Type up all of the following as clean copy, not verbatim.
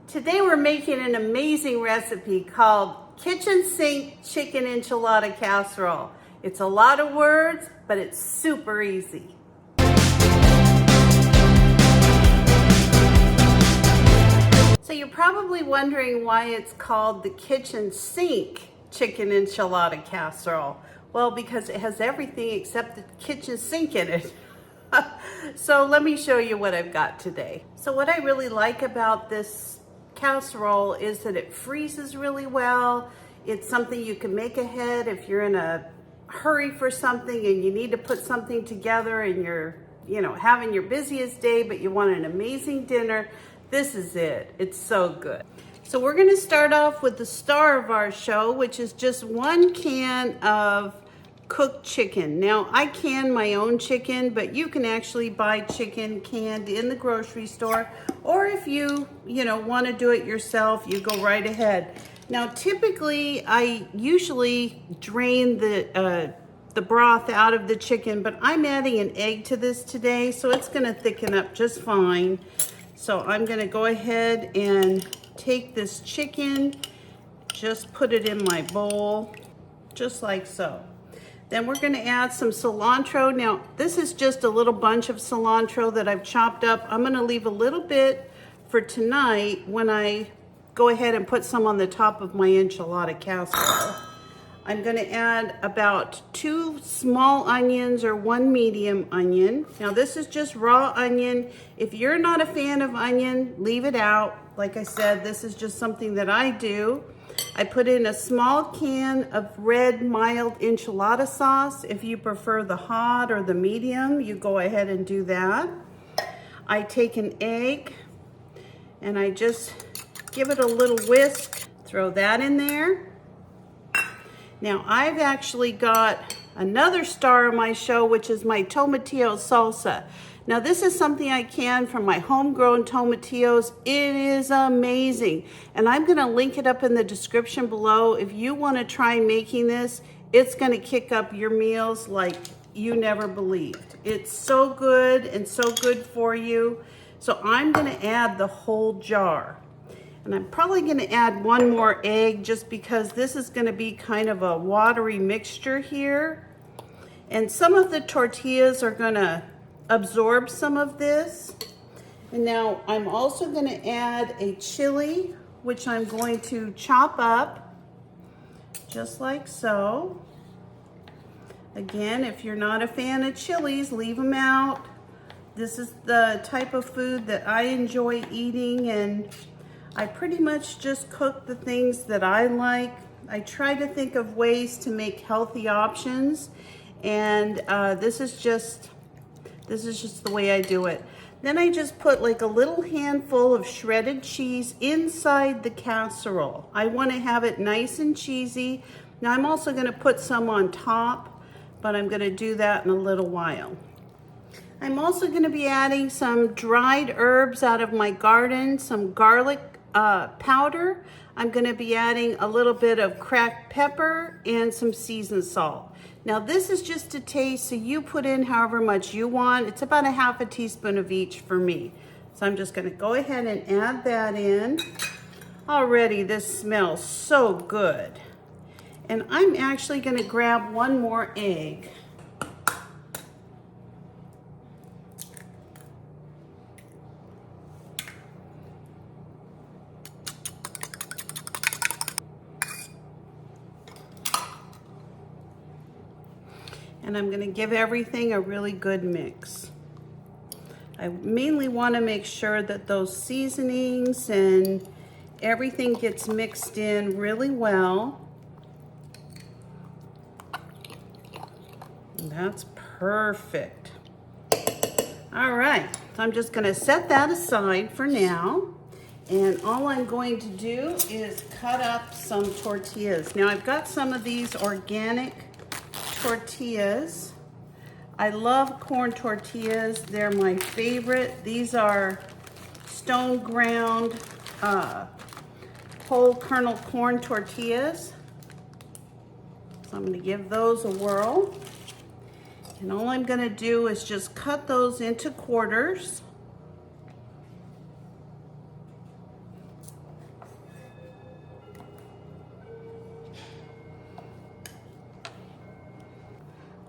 Today we're making an amazing recipe called kitchen sink chicken enchilada casserole. It's a lot of words, but it's super easy. So you're probably wondering why it's called the kitchen sink chicken enchilada casserole. Well, because it has everything except the kitchen sink in it. So let me show you what I've got today. So what I really like about this casserole is that it freezes really well. It's something you can make ahead if you're in a hurry for something and you need to put something together and you're, having your busiest day, but you want an amazing dinner. This is it. It's so good. So we're going to start off with the star of our show, which is just 1 can of cooked chicken. Now I can my own chicken, but you can actually buy chicken canned in the grocery store, or if you want to do it yourself, you go right ahead. Now typically I usually drain the broth out of the chicken, but I'm adding an egg to this today, so it's going to thicken up just fine. So I'm going to go ahead and take this chicken, just put it in my bowl, just like so. Then we're going to add some cilantro. Now, this is just a little bunch of cilantro that I've chopped up. I'm going to leave a little bit for tonight when I go ahead and put some on the top of my enchilada casserole. I'm going to add about 2 small onions or 1 medium onion. Now, this is just raw onion. If you're not a fan of onion, leave it out. Like I said, this is just something that I do. I put in a small can of red mild enchilada sauce. If you prefer the hot or the medium, you go ahead and do that. I take an egg and I just give it a little whisk, throw that in there. Now I've actually got another star of my show, which is my tomatillo salsa. Now this is something I can from my homegrown tomatillos. It is amazing. And I'm gonna link it up in the description below. If you wanna try making this, it's gonna kick up your meals like you never believed. It's so good and so good for you. So I'm gonna add the whole jar. And I'm probably gonna add 1 more egg just because this is gonna be kind of a watery mixture here. And some of the tortillas are gonna absorb some of this. And now I'm also going to add a chili, which I'm going to chop up just like so. Again, if you're not a fan of chilies, leave them out. This is the type of food that I enjoy eating, and I pretty much just cook the things that I like. I try to think of ways to make healthy options, and this is just the way I do it. Then I just put like a little handful of shredded cheese inside the casserole. I want to have it nice and cheesy. Now I'm also going to put some on top, but I'm going to do that in a little while. I'm also going to be adding some dried herbs out of my garden, some garlic powder. I'm going to be adding a little bit of cracked pepper and some seasoned salt. Now this is just a taste, so you put in however much you want. It's about 1/2 teaspoon of each for me. So I'm just gonna go ahead and add that in. Already this smells so good. And I'm actually gonna grab 1 more egg. And I'm going to give everything a really good mix. I mainly want to make sure that those seasonings and everything gets mixed in really well. And that's perfect. All right, so I'm just going to set that aside for now. And all I'm going to do is cut up some tortillas. Now I've got some of these organic tortillas. I love corn tortillas. They're my favorite. These are stone ground whole kernel corn tortillas. So I'm going to give those a whirl. And all I'm going to do is just cut those into quarters.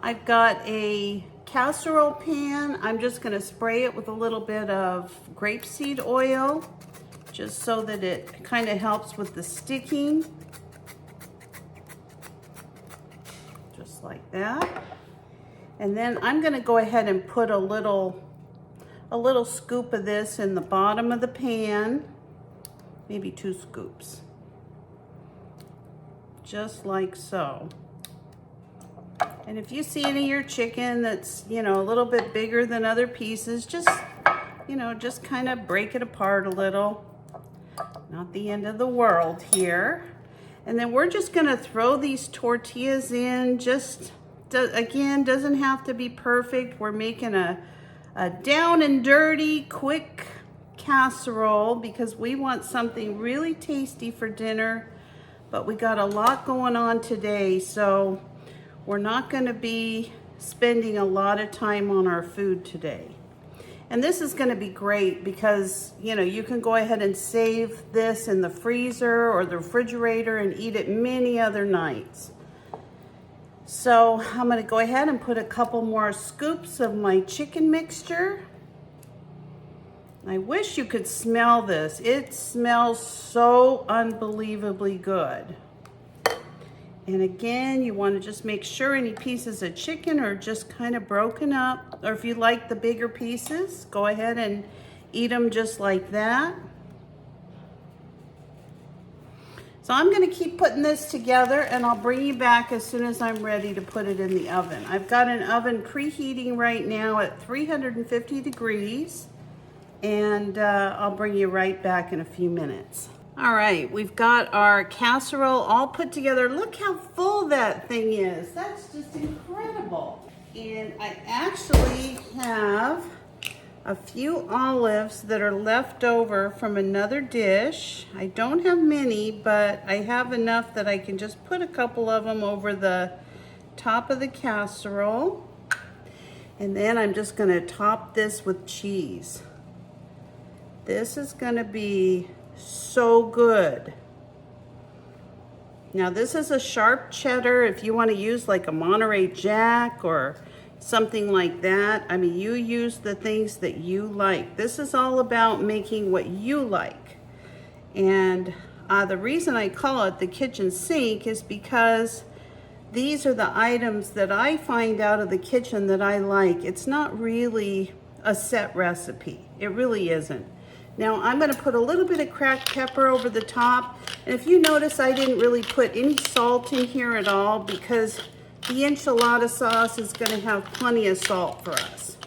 I've got a casserole pan. I'm just gonna spray it with a little bit of grapeseed oil, just so that it kind of helps with the sticking. Just like that. And then I'm gonna go ahead and put a little scoop of this in the bottom of the pan, maybe 2 scoops, just like so. And if you see any of your chicken that's, you know, a little bit bigger than other pieces, just, you know, just kind of break it apart a little. Not the end of the world here. And then we're just gonna throw these tortillas in. Again, doesn't have to be perfect. We're making a down and dirty, quick casserole because we want something really tasty for dinner, but we got a lot going on today, so we're not going to be spending a lot of time on our food today. And this is going to be great because, you know, you can go ahead and save this in the freezer or the refrigerator and eat it many other nights. So I'm going to go ahead and put a couple more scoops of my chicken mixture. I wish you could smell this. It smells so unbelievably good. And again, you want to just make sure any pieces of chicken are just kind of broken up. Or if you like the bigger pieces, go ahead and eat them just like that. So I'm going to keep putting this together and I'll bring you back as soon as I'm ready to put it in the oven. I've got an oven preheating right now at 350 degrees and I'll bring you right back in a few minutes. All right, we've got our casserole all put together. Look how full that thing is. That's just incredible. And I actually have a few olives that are left over from another dish. I don't have many, but I have enough that I can just put a couple of them over the top of the casserole. And then I'm just gonna top this with cheese. This is gonna be so good. Now this is a sharp cheddar. If you want to use like a Monterey Jack or something like that, I mean, you use the things that you like. This is all about making what you like. And the reason I call it the kitchen sink is because these are the items that I find out of the kitchen that I like. It's not really a set recipe. It really isn't. Now I'm going to put a little bit of cracked pepper over the top. And if you notice, I didn't really put any salt in here at all because the enchilada sauce is going to have plenty of salt for us.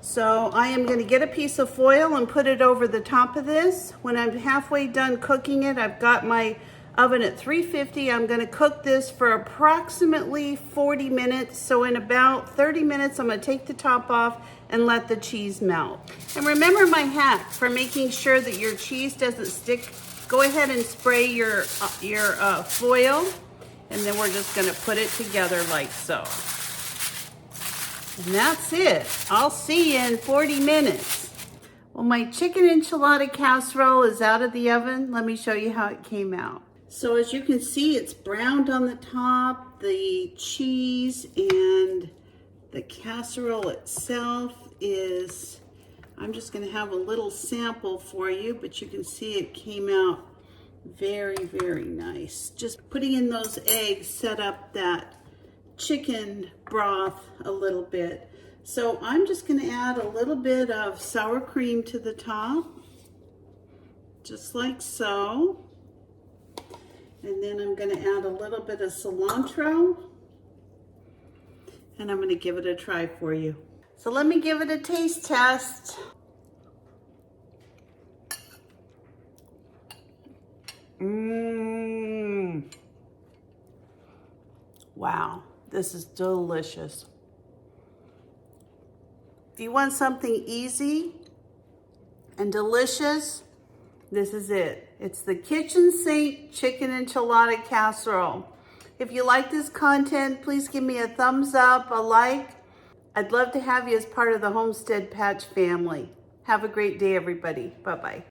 So I am going to get a piece of foil and put it over the top of this. When I'm halfway done cooking it, I've got my oven at 350. I'm going to cook this for approximately 40 minutes. So in about 30 minutes, I'm going to take the top off and let the cheese melt. And remember my hack for making sure that your cheese doesn't stick. Go ahead and spray your foil, and then we're just gonna put it together like so. And that's it. I'll see you in 40 minutes. Well, my chicken enchilada casserole is out of the oven. Let me show you how it came out. So as you can see, it's browned on the top, the cheese and the casserole itself is, I'm just going to have a little sample for you, but you can see it came out very, very nice. Just putting in those eggs set up that chicken broth a little bit. So I'm just going to add a little bit of sour cream to the top, just like so. And then I'm going to add a little bit of cilantro. And I'm going to give it a try for you. So let me give it a taste test. Wow, this is delicious. If you want something easy and delicious, this is it. It's the kitchen sink chicken enchilada casserole. If you like this content, please give me a thumbs up, a like. I'd love to have you as part of the Homestead Patch family. Have a great day, everybody. Bye-bye.